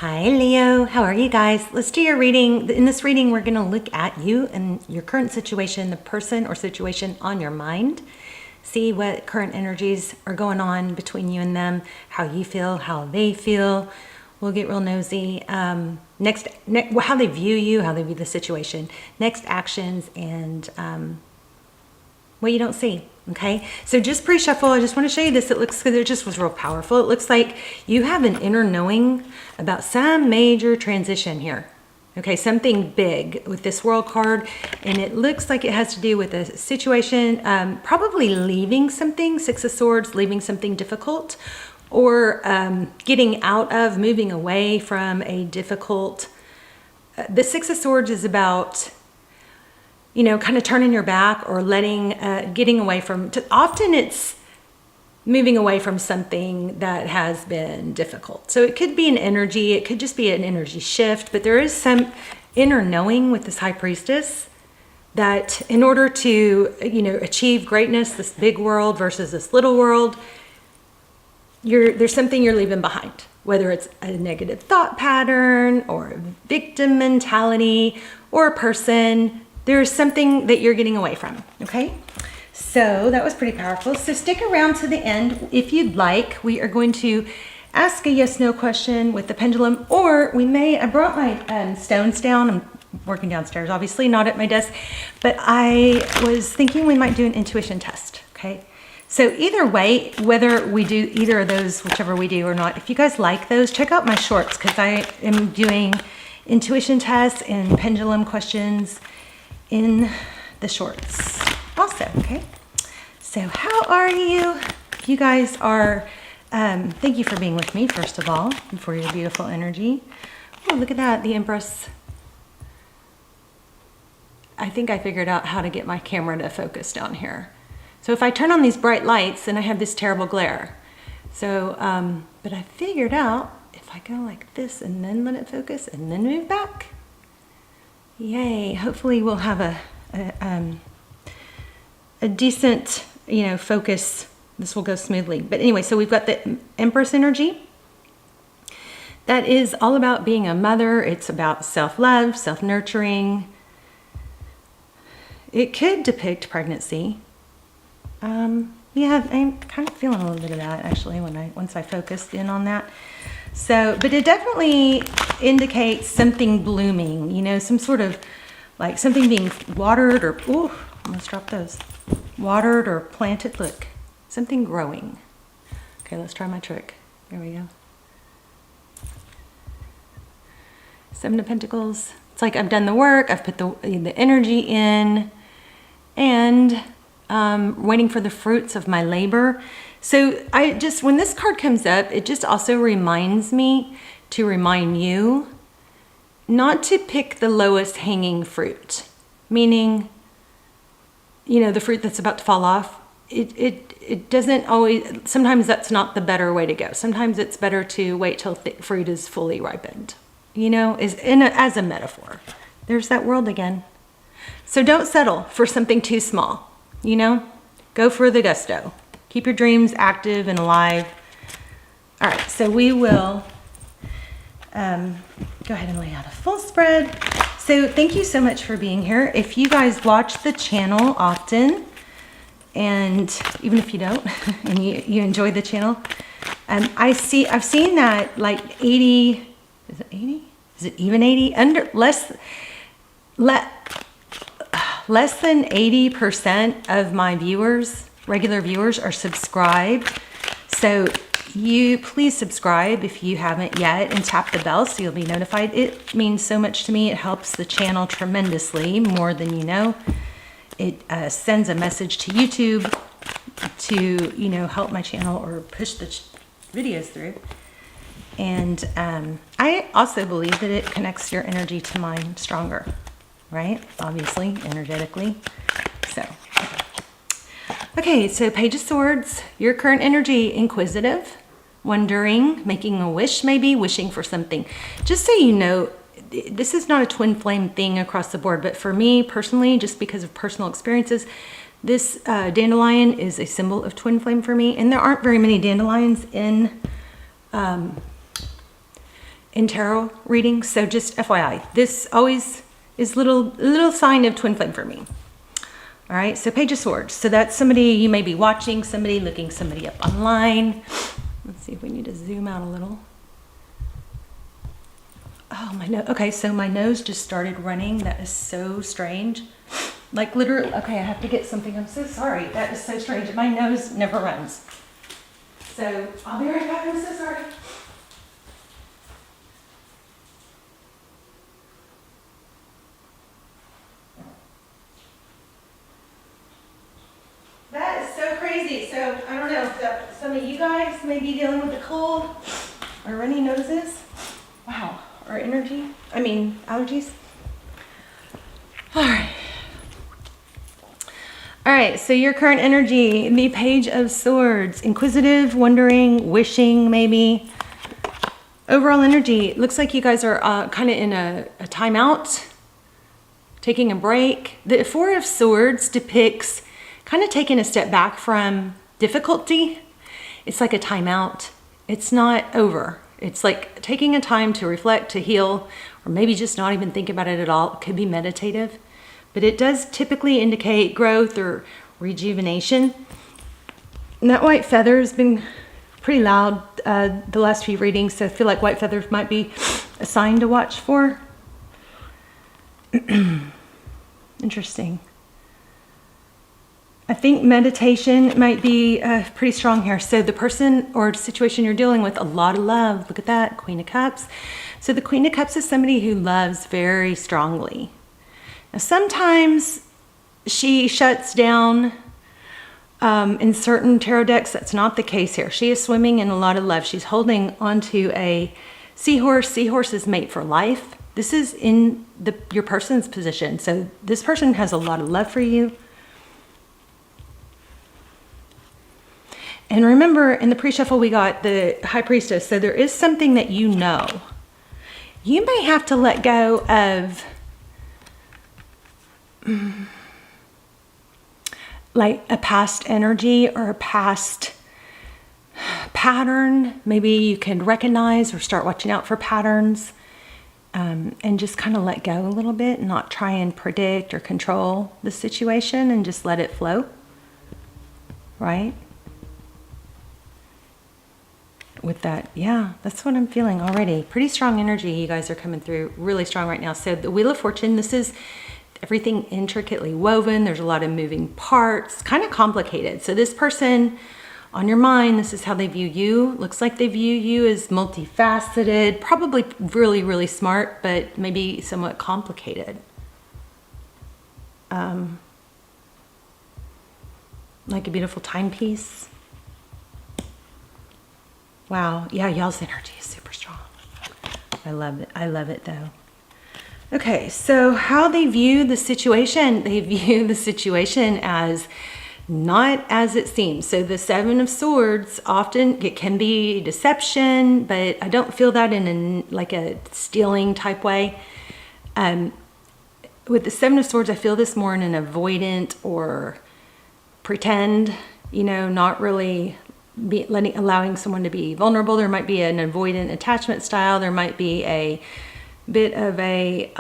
Hi Leo, how are you guys? Let's do your reading. In this reading, we're going to look at you and your current situation, the person or situation on your mind. See what current energies are going on between you and them, how you feel, how they feel. We'll get real nosy. Next, how they view you, how they view the situation. Next actions and what you don't see. Okay, so just pre-shuffle. I just want to show you this. It looks, because it just was real powerful. It looks like you have an inner knowing about some major transition here. Okay, something big with this world card, and it looks like it has to do with a situation, probably leaving something, Six of Swords, leaving something difficult, or getting out of, moving away from a difficult. The Six of Swords is about, you know, kind of turning your back or letting, getting away from, often it's moving away from something that has been difficult. So it could be an energy, it could just be an energy shift, but there is some inner knowing with this High Priestess that in order to, you know, achieve greatness, this big world versus this little world, there's something you're leaving behind, whether it's a negative thought pattern or a victim mentality or a person. There's something that you're getting away from, okay? So that was pretty powerful. So stick around to the end if you'd like. We are going to ask a yes/no question with the pendulum, or we may, I brought my stones down. I'm working downstairs, obviously, not at my desk, but I was thinking we might do an intuition test, okay? So either way, whether we do either of those, whichever we do or not, if you guys like those, check out my shorts, because I am doing intuition tests and pendulum questions in the shorts also, okay? So how are you? You guys are, thank you for being with me, first of all, and for your beautiful energy. Oh, look at that, the Empress. I think I figured out how to get my camera to focus down here. So if I turn on these bright lights, then I have this terrible glare. So, but I figured out if I go like this and then let it focus and then move back, yay, hopefully we'll have a decent, you know, focus. This will go smoothly. But anyway, so we've got the Empress energy. That is all about being a mother. It's about self-love, self-nurturing. It could depict pregnancy. Yeah, I'm kind of feeling a little bit of that actually once I focused in on that. So, but it definitely indicates something blooming, you know, some sort of like something being watered or, ooh, almost dropped those. Watered or planted, look, something growing. Okay, let's try my trick. There we go. Seven of Pentacles. It's like I've done the work, I've put the energy in, and waiting for the fruits of my labor. So I just, when this card comes up, it just also reminds me to remind you not to pick the lowest hanging fruit, meaning, you know, the fruit that's about to fall off. It doesn't always, sometimes that's not the better way to go. Sometimes it's better to wait till fruit is fully ripened, you know, as a metaphor. There's that world again. So don't settle for something too small, you know, go for the gusto. Keep your dreams active and alive. All right, so we will go ahead and lay out a full spread. So thank you so much for being here. If you guys watch the channel often, and even if you don't, and you enjoy the channel, I've seen that like 80, is it 80? Is it even 80? Less than 80% of my viewers, regular viewers, are subscribed. So you please subscribe if you haven't yet, and tap the bell so you'll be notified. It means so much to me. It helps the channel tremendously, more than you know. It sends a message to YouTube to, you know, help my channel or push the videos through. And I also believe that it connects your energy to mine stronger, right? Obviously, energetically. So, okay, so Page of Swords, your current energy, inquisitive, wondering, making a wish maybe, wishing for something. Just so you know, this is not a twin flame thing across the board, but for me personally, just because of personal experiences, this dandelion is a symbol of twin flame for me, and there aren't very many dandelions in in tarot readings. So just FYI, this always is little sign of twin flame for me. All right, so Page of Swords. So that's somebody you may be watching, somebody looking somebody up online. Let's see if we need to zoom out a little. Oh, my nose. Okay, so my nose just started running. That is so strange. Like literally, okay, I have to get something. I'm so sorry. That is so strange. My nose never runs. So I'll be right back. I'm so sorry. That is so crazy. So I don't know if some of you guys may be dealing with a cold or runny noses. Wow. Or allergies. All right. All right, so your current energy, the Page of Swords, inquisitive, wondering, wishing maybe. Overall energy, looks like you guys are kind of in a timeout, taking a break. The Four of Swords depicts kind of taking a step back from difficulty. It's like a timeout. It's not over. It's like taking a time to reflect, to heal, or maybe just not even think about it at all. It could be meditative. But it does typically indicate growth or rejuvenation. And that white feather has been pretty loud the last few readings, so I feel like white feathers might be a sign to watch for. Interesting. I think meditation might be pretty strong here. So the person or situation you're dealing with, a lot of love. Look at that, Queen of Cups. So the Queen of Cups is somebody who loves very strongly. Now, sometimes she shuts down. In certain tarot decks, that's not the case here. She is swimming in a lot of love. She's holding onto a seahorse. Seahorses mate for life. This is in your person's position. So this person has a lot of love for you. And remember, in the pre-shuffle, we got the High Priestess. So there is something that you know. You may have to let go of like a past energy or a past pattern. Maybe you can recognize or start watching out for patterns, and just kind of let go a little bit and not try and predict or control the situation and just let it flow, right? With that, yeah, that's what I'm feeling already. Pretty strong energy you guys are coming through, really strong right now. So the Wheel of Fortune, this is everything intricately woven. There's a lot of moving parts, kind of complicated. So this person on your mind, this is how they view you. Looks like they view you as multifaceted, probably really, really smart, but maybe somewhat complicated. Like a beautiful timepiece. Wow, yeah, y'all's energy is super strong. I love it. I love it though. Okay, so how they view the situation, they view the situation as not as it seems. So the Seven of Swords, often it can be deception, but I don't feel that in like a stealing type way. With the Seven of Swords, I feel this more in an avoidant or pretend, not really allowing someone to be vulnerable. There might be an avoidant attachment style. There might be a bit of a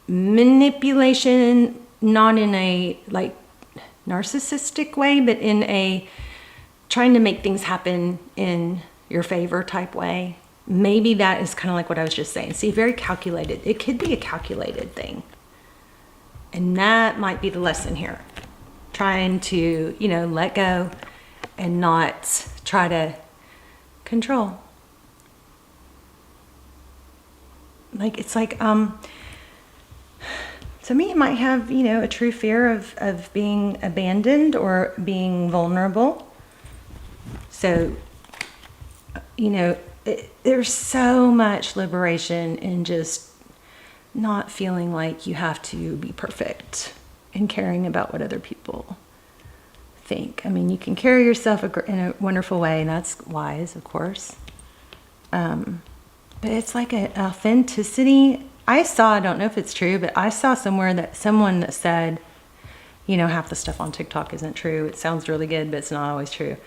manipulation, not in a like narcissistic way, but in a trying to make things happen in your favor type way. Maybe that is kind of like what I was just saying. See, very calculated. It could be a calculated thing. And that might be the lesson here. Trying to, let go and not try to control. It's like, to me, it might have, a true fear of being abandoned or being vulnerable. So, there's so much liberation in just not feeling like you have to be perfect and caring about what other people think. I mean, you can carry yourself in a wonderful way, and that's wise, of course. But it's like an authenticity. I don't know if it's true, but I saw someone that said, half the stuff on TikTok isn't true. It sounds really good, but it's not always true.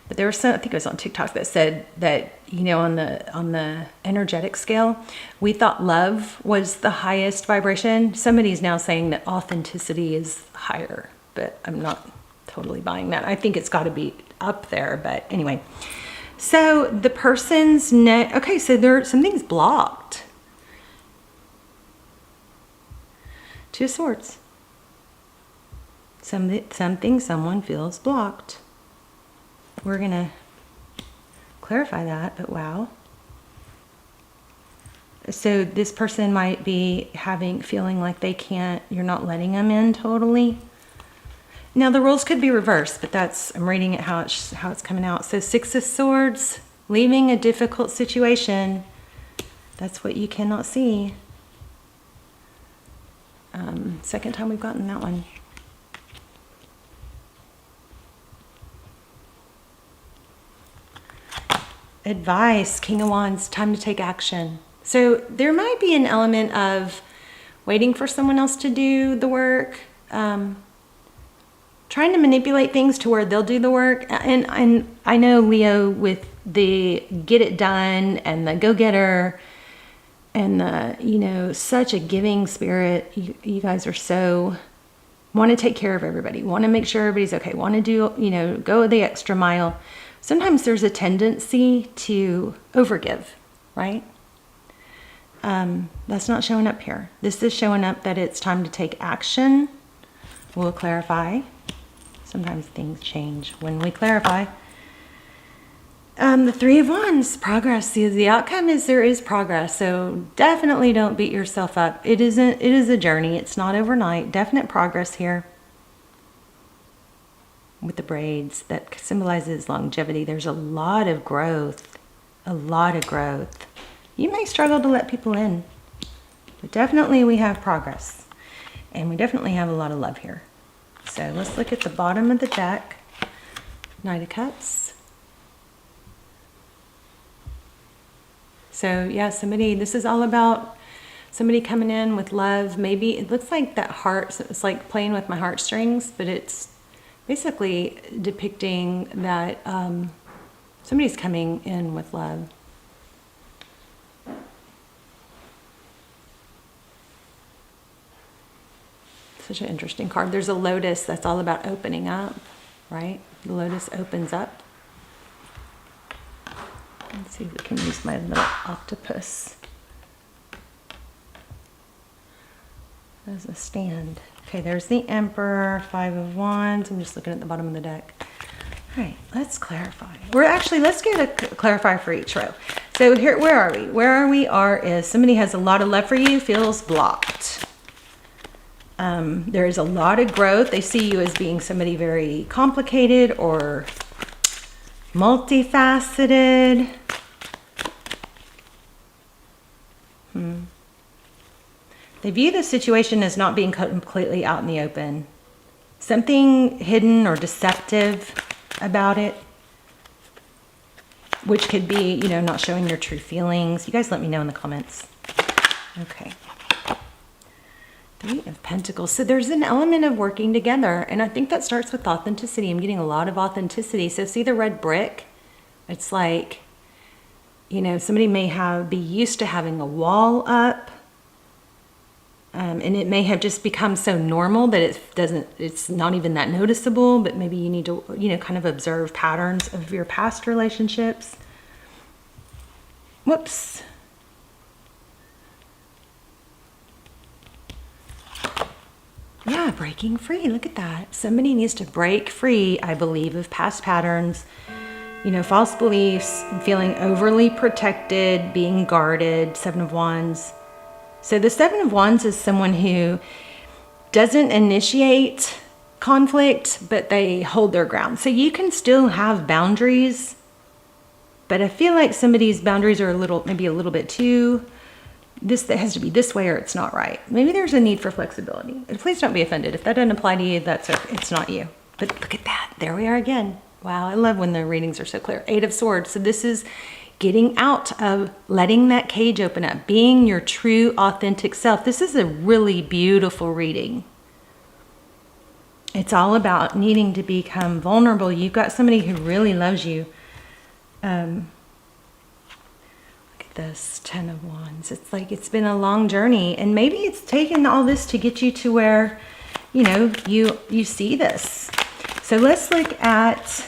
But there was some, I think it was on TikTok, that said that, you know, on the energetic scale, we thought love was the highest vibration. Somebody's now saying that authenticity is higher, but I'm not totally buying that. I think it's got to be up there, but anyway. So the person's okay, so something's blocked. Two of Swords. Something someone feels blocked. We're going to clarify that, but wow. So this person might be feeling like they can't, you're not letting them in totally. Now the roles could be reversed, but I'm reading it how it's coming out. So Six of Swords, leaving a difficult situation. That's what you cannot see. Second time we've gotten that one. Advice, King of Wands, time to take action. So there might be an element of waiting for someone else to do the work, trying to manipulate things to where they'll do the work. And I know Leo, with the get it done and the go-getter and the, you know, such a giving spirit. You guys are want to take care of everybody, want to make sure everybody's okay, want to do, you know, go the extra mile. Sometimes there's a tendency to overgive, right? That's not showing up here. This is showing up that it's time to take action. We'll clarify. Sometimes things change when we clarify. The Three of Wands, progress. See, the outcome is there is progress. So definitely don't beat yourself up. It is a journey. It's not overnight. Definite progress here. With the braids, that symbolizes longevity. There's a lot of growth. A lot of growth. You may struggle to let people in, but definitely we have progress. And we definitely have a lot of love here. So let's look at the bottom of the deck. Knight of Cups. So yeah, this is all about somebody coming in with love. Maybe it looks like that heart, it's like playing with my heartstrings, but it's basically depicting that somebody's coming in with love. Such an interesting card. There's a lotus that's all about opening up, right? The lotus opens up. Let's see if we can use my little octopus as a stand. Okay, there's the Emperor, Five of Wands. I'm just looking at the bottom of the deck. All right, let's clarify. Let's get a clarifier for each row. So here, where are we? Where are we? Is somebody has a lot of love for you, feels blocked. There is a lot of growth. They see you as being somebody very complicated or multifaceted. They view the situation as not being completely out in the open. Something hidden or deceptive about it, which could be, you know, not showing your true feelings. You guys let me know in the comments. Okay. Three of Pentacles. So there's an element of working together, and I think that starts with authenticity. I'm getting a lot of authenticity. So see the red brick? It's like, you know, somebody may be used to having a wall up, and it may have just become so normal that it's not even that noticeable, but maybe you need to, you know, kind of observe patterns of your past relationships. Whoops. Yeah, breaking free. Look at that. Somebody needs to break free, I believe, of past patterns, you know, false beliefs, feeling overly protected, being guarded. Seven of Wands. So the Seven of Wands is someone who doesn't initiate conflict, but they hold their ground. So you can still have boundaries, but I feel like somebody's boundaries are maybe a little bit too, that has to be this way or it's not right. Maybe there's a need for flexibility. Please don't be offended. If that doesn't apply to you, it's not you. But look at that. There we are again. Wow, I love when the readings are so clear. Eight of Swords. So this is getting out of letting that cage open up, being your true, authentic self. This is a really beautiful reading. It's all about needing to become vulnerable. You've got somebody who really loves you. Look at this, 10 of Wands. It's like it's been a long journey, and maybe it's taken all this to get you to where, you know, you see this. So let's look at,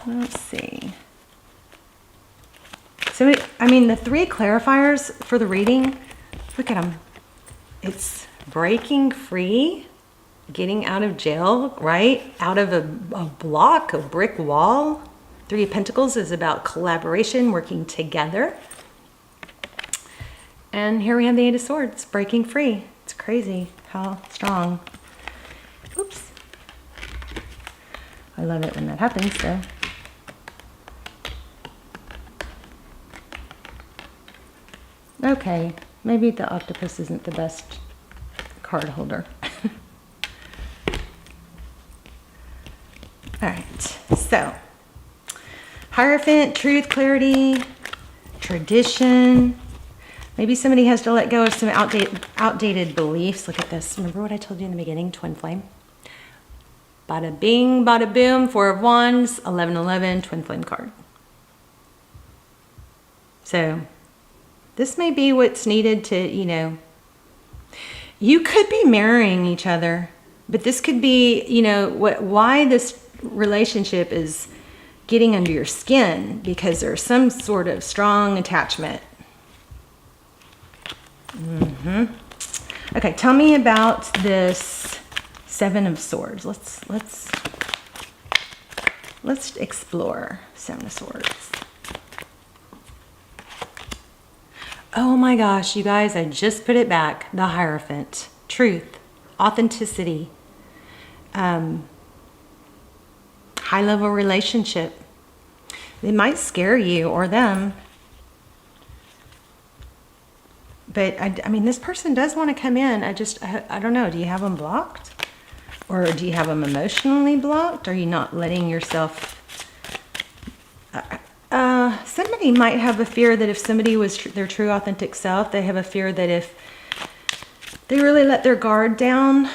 let's see. So, I mean, the 3 clarifiers for the reading, look at them. It's breaking free, getting out of jail, right? Out of a block, a brick wall. 3 of Pentacles is about collaboration, working together. And here we have the 8 of Swords, breaking free. It's crazy how strong. Oops. I love it when that happens, though. Okay, maybe the octopus isn't the best card holder. All right, so Hierophant, truth, clarity, tradition. Maybe somebody has to let go of some outdated beliefs. Look at this. Remember what I told you in the beginning, twin flame? Bada bing, bada boom, 4 of Wands, 1111, twin flame card. So this may be what's needed to, you know, you could be marrying each other, but this could be, you know, why this relationship is getting under your skin, because there's some sort of strong attachment. Okay, tell me about this 7 of Swords. Let's explore 7 of Swords. Oh my gosh, you guys, I just put it back. The Hierophant. Truth, authenticity, high-level relationship. They might scare you or them. But, I mean, this person does want to come in. I don't know. Do you have them blocked? Or do you have them emotionally blocked? Are you not letting yourself... somebody might have a fear that if somebody was their true authentic self, they have a fear that if they really let their guard down,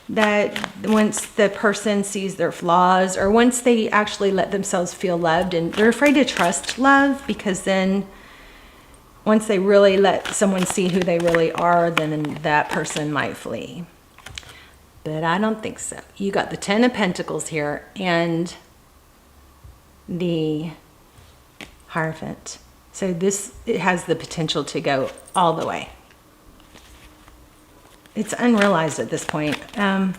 that once the person sees their flaws, or once they actually let themselves feel loved, and they're afraid to trust love, because then once they really let someone see who they really are, then that person might flee. But I don't think so. You got the 10 of Pentacles here and the Hierophant. So it has the potential to go all the way. It's unrealized at this point. Tell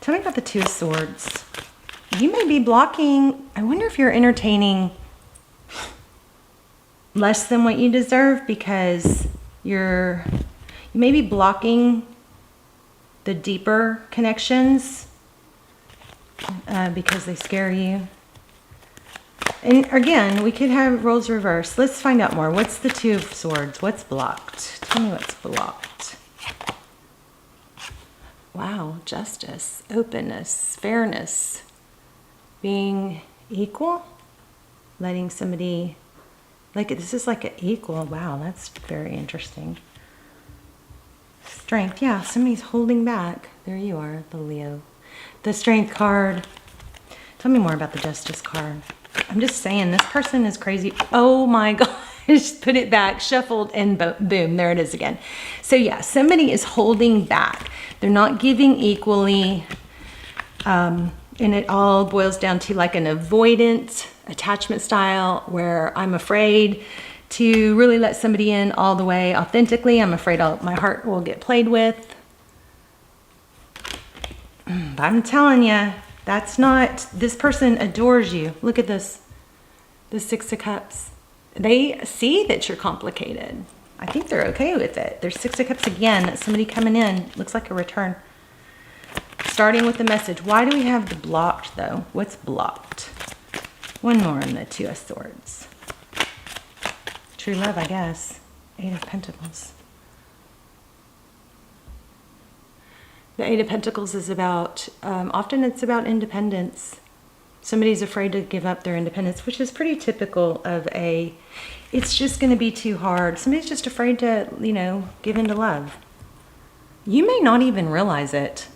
me about the 2 of Swords. You may be blocking. I wonder if you're entertaining less than what you deserve, because you may be blocking the deeper connections because they scare you. And again, we could have roles reversed. Let's find out more. What's the 2 of Swords? What's blocked? Tell me what's blocked. Wow, justice, openness, fairness, being equal, letting somebody, like, this is like an equal. Wow, that's very interesting. Strength, yeah, somebody's holding back. There you are, the Leo. The Strength card. Tell me more about the Justice card. I'm just saying, this person is crazy. Oh my gosh, put it back, shuffled, and boom, there it is again. So yeah, somebody is holding back. They're not giving equally. And it all boils down to like an avoidant attachment style, where I'm afraid to really let somebody in all the way authentically. I'm afraid my heart will get played with. But I'm telling you, that's not, this person adores you. Look at this, the 6 of Cups. They see that you're complicated. I think they're okay with it. There's 6 of Cups again. That's somebody coming in. Looks like a return. Starting with the message. Why do we have the blocked though? What's blocked? One more on the 2 of Swords. True love, I guess. 8 of Pentacles. The 8 of Pentacles is about, often it's about independence. Somebody's afraid to give up their independence, which is pretty typical of it's just going to be too hard. Somebody's just afraid to, you know, give in to love. You may not even realize it.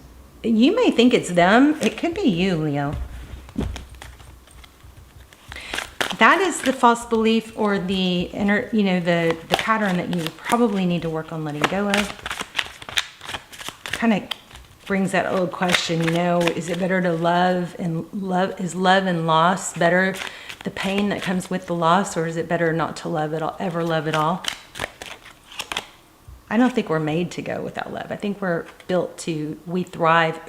You may think it's them. It could be you, Leo. That is the false belief or the inner, the pattern that you probably need to work on letting go of. Kind of brings that old question, is it better to love is love and loss better, the pain that comes with the loss, or is it better not to love at all, ever love at all? I don't think we're made to go without love. I think we're built to, we thrive.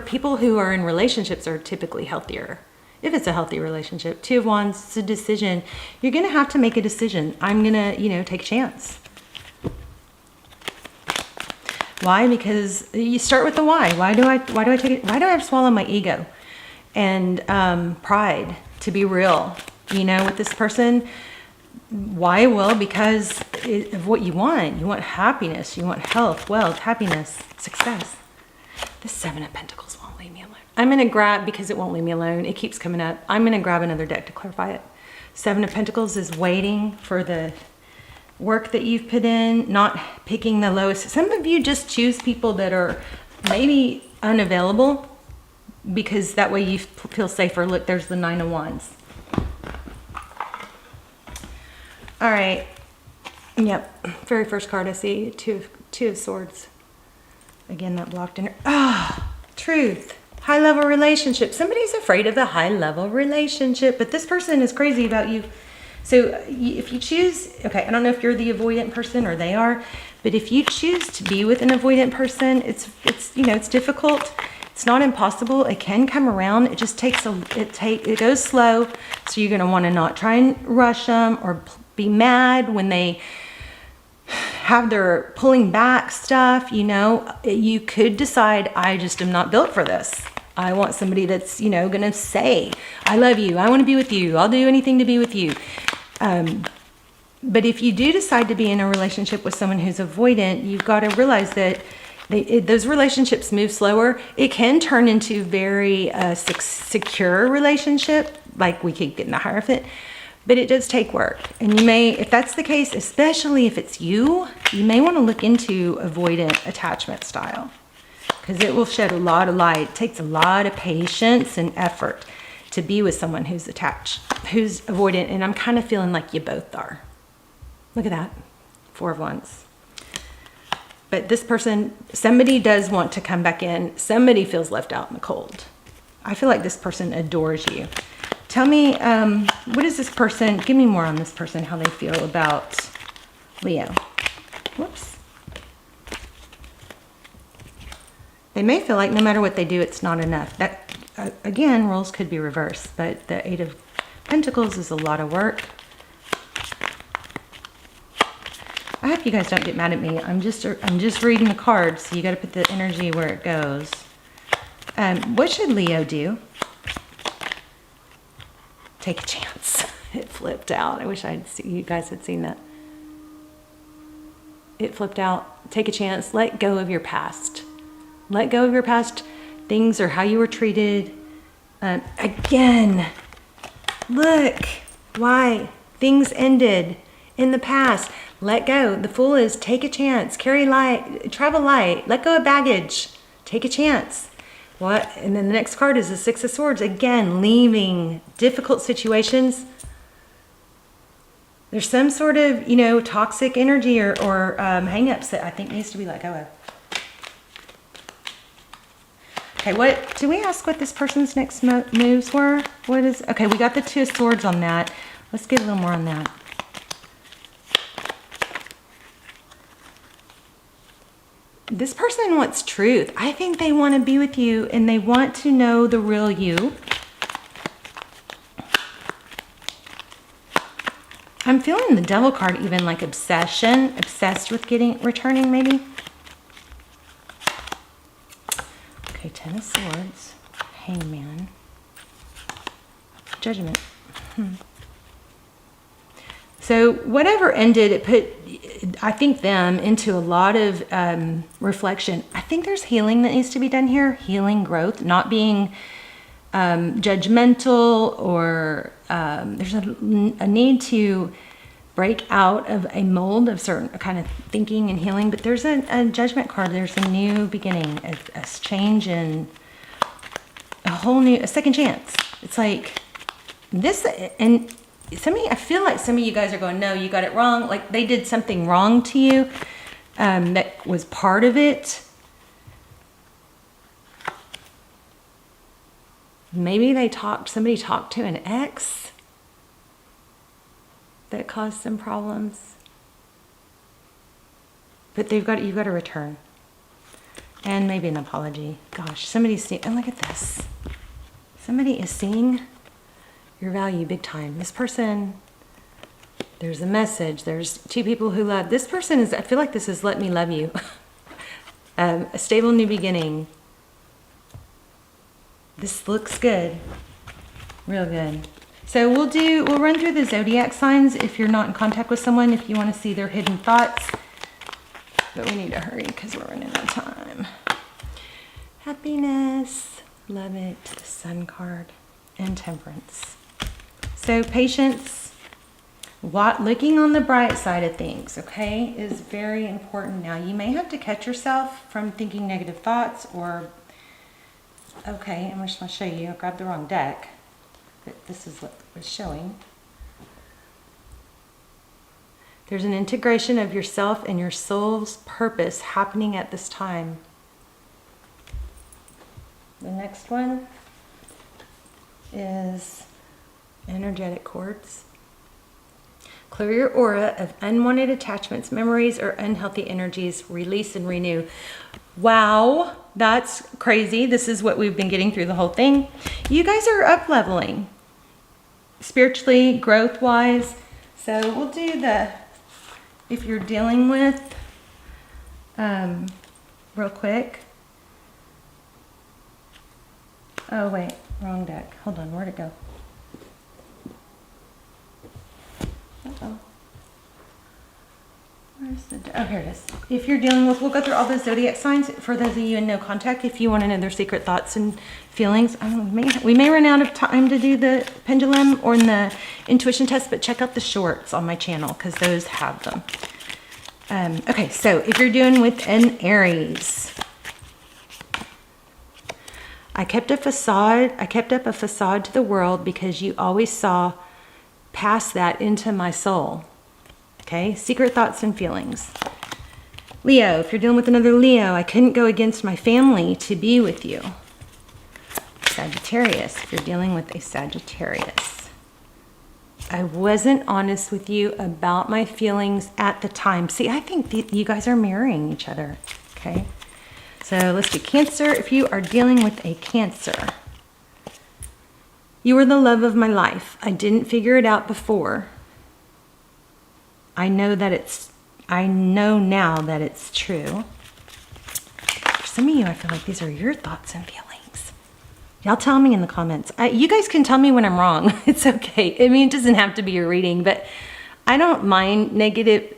People who are in relationships are typically healthier. If it's a healthy relationship, 2 of Wands, it's a decision. You're going to have to make a decision. I'm going to, take a chance. Why? Because you start with the why. Why do I take it? Why do I have to swallow my ego and pride to be real? With this person. Why? Well, because of what you want. You want happiness. You want health, wealth, happiness, success. The 7 of Pentacles won't leave me alone. I'm going to grab, because it won't leave me alone, it keeps coming up. I'm going to grab another deck to clarify it. 7 of Pentacles is waiting for the work that you've put in, not picking the lowest. Some of you just choose people that are maybe unavailable because that way you feel safer. Look, there's the 9 of Wands. All right. Yep. Very first card I see, two of Swords. Again, that blocked in. Truth. High level relationship. Somebody's afraid of the high level relationship, but this person is crazy about you. So if you choose, okay, I don't know if you're the avoidant person or they are, but if you choose to be with an avoidant person, it's difficult. It's not impossible. It can come around. It just takes it goes slow. So you're going to want to not try and rush them or be mad when they have their pulling back stuff. You could decide, I just am not built for this. I want somebody that's, going to say, I love you. I want to be with you. I'll do anything to be with you. But if you do decide to be in a relationship with someone who's avoidant, you've got to realize that those relationships move slower. It can turn into very secure relationship, like we could get in the Hierophant, but it does take work. And you may, if that's the case, especially if it's you may want to look into avoidant attachment style, because it will shed a lot of light. It takes a lot of patience and effort to be with someone who's attached, who's avoidant, and I'm kind of feeling like you both are. Look at that, 4 of Wands. But this person, somebody does want to come back in. Somebody feels left out in the cold. I feel like this person adores you. Tell me, what is this person, give me more on this person, how they feel about Leo. Whoops. They may feel like no matter what they do, it's not enough. That, again, roles could be reversed, but the 8 of Pentacles is a lot of work. I hope you guys don't get mad at me. I'm just reading the cards, so you got to put the energy where it goes. What should Leo do? Take a chance. It flipped out. I wish you guys had seen that. It flipped out. Take a chance. Let go of your past. Let go of your past things or how you were treated. Again, look why things ended in the past. Let go. The Fool is take a chance. Carry light. Travel light. Let go of baggage. Take a chance. What? And then the next card is the 6 of Swords. Again, leaving difficult situations. There's some sort of, toxic energy or hang-ups that I think needs to be let go of. Okay, do we ask what this person's next moves were? Okay, we got the 2 of Swords on that. Let's get a little more on that. This person wants truth. I think they want to be with you and they want to know the real you. I'm feeling the Devil card even like obsession, obsessed with returning maybe. Okay, 10 of Swords, Hangman, Judgment. So whatever ended, it put, I think, them into a lot of reflection. I think there's healing that needs to be done here. Healing, growth, not being judgmental, or there's a need to break out of a mold of certain kind of thinking and healing. But there's a judgment card. There's a new beginning, a change in a second chance. It's like this, and I feel like some of you guys are going, no, you got it wrong. Like they did something wrong to you that was part of it. Maybe somebody talked to an ex that caused some problems. But you've got to return. And maybe an apology. Gosh, somebody's seeing, and look at this. Somebody is seeing your value big time. This person, there's a message. There's two people who love. This person I feel like this is let me love you. A stable new beginning. This looks good. Real good. So we'll run through the zodiac signs if you're not in contact with someone, if you want to see their hidden thoughts. But we need to hurry because we're running out of time. Happiness, love it, the Sun card, and Temperance. So patience, looking on the bright side of things, okay, is very important. Now, you may have to catch yourself from thinking negative thoughts or, okay, I'm just going to show you. I grabbed the wrong deck, but this is what it's showing. There's an integration of yourself and your soul's purpose happening at this time. The next one is energetic cords. Clear your aura of unwanted attachments, memories, or unhealthy energies. Release and renew. Wow, that's crazy. This is what we've been getting through the whole thing. You guys are up leveling spiritually, growth-wise. So we'll do if you're dealing with, real quick. Oh, wait, wrong deck. Hold on, where'd it go? Uh-oh. Where's the deck? Oh, here it is. If you're dealing with, we'll go through all the zodiac signs for those of you in no contact. If you want to know their secret thoughts and feelings, we may run out of time to do the pendulum or the intuition test, but check out the shorts on my channel because those have them. Okay, so if you're doing with an Aries, I kept up a facade to the world because you always saw past that into my soul. Okay, secret thoughts and feelings. Leo, if you're dealing with another Leo, I couldn't go against my family to be with you. Sagittarius, if you're dealing with a Sagittarius, I wasn't honest with you about my feelings at the time. See, I think you guys are mirroring each other, okay? So let's do Cancer. If you are dealing with a Cancer, you were the love of my life. I didn't figure it out before. I know now that it's true. For some of you, I feel like these are your thoughts and feelings. Y'all tell me in the comments. You guys can tell me when I'm wrong. It's okay. I mean, it doesn't have to be a reading, but I don't mind negative.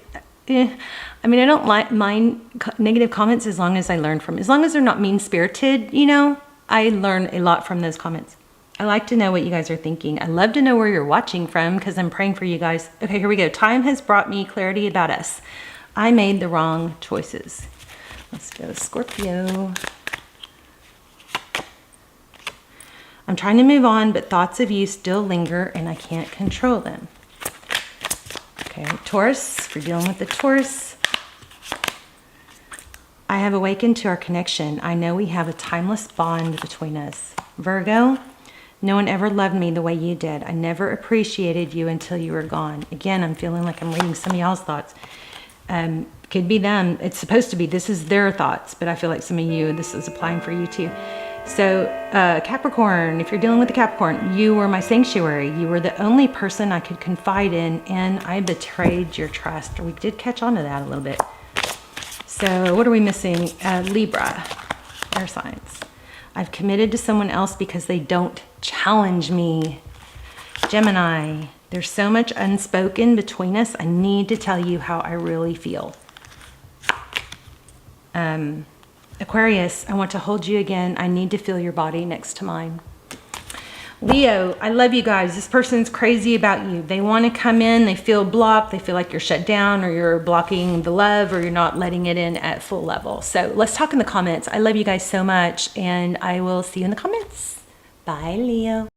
I don't mind negative comments as long as I learn from. As long as they're not mean-spirited, I learn a lot from those comments. I like to know what you guys are thinking. I love to know where you're watching from because I'm praying for you guys. Okay, here we go. Time has brought me clarity about us. I made the wrong choices. Let's go Scorpio. I'm trying to move on, but thoughts of you still linger and I can't control them. Okay, Taurus, if you're dealing with the Taurus, I have awakened to our connection. I know we have a timeless bond between us. Virgo, no one ever loved me the way you did. I never appreciated you until you were gone. Again, I'm feeling like I'm reading some of y'all's thoughts. Could be them. It's supposed to be. This is their thoughts, but I feel like some of you, this is applying for you too. So Capricorn, if you're dealing with the Capricorn, you were my sanctuary. You were the only person I could confide in, and I betrayed your trust. We did catch on to that a little bit. So what are we missing? Libra, air signs. I've committed to someone else because they don't challenge me. Gemini, there's so much unspoken between us. I need to tell you how I really feel. Aquarius, I want to hold you again. I need to feel your body next to mine. Leo, I love you guys. This person's crazy about you. They want to come in, they feel blocked, they feel like you're shut down or you're blocking the love or you're not letting it in at full level. So let's talk in the comments. I love you guys so much and I will see you in the comments. Bye, Leo.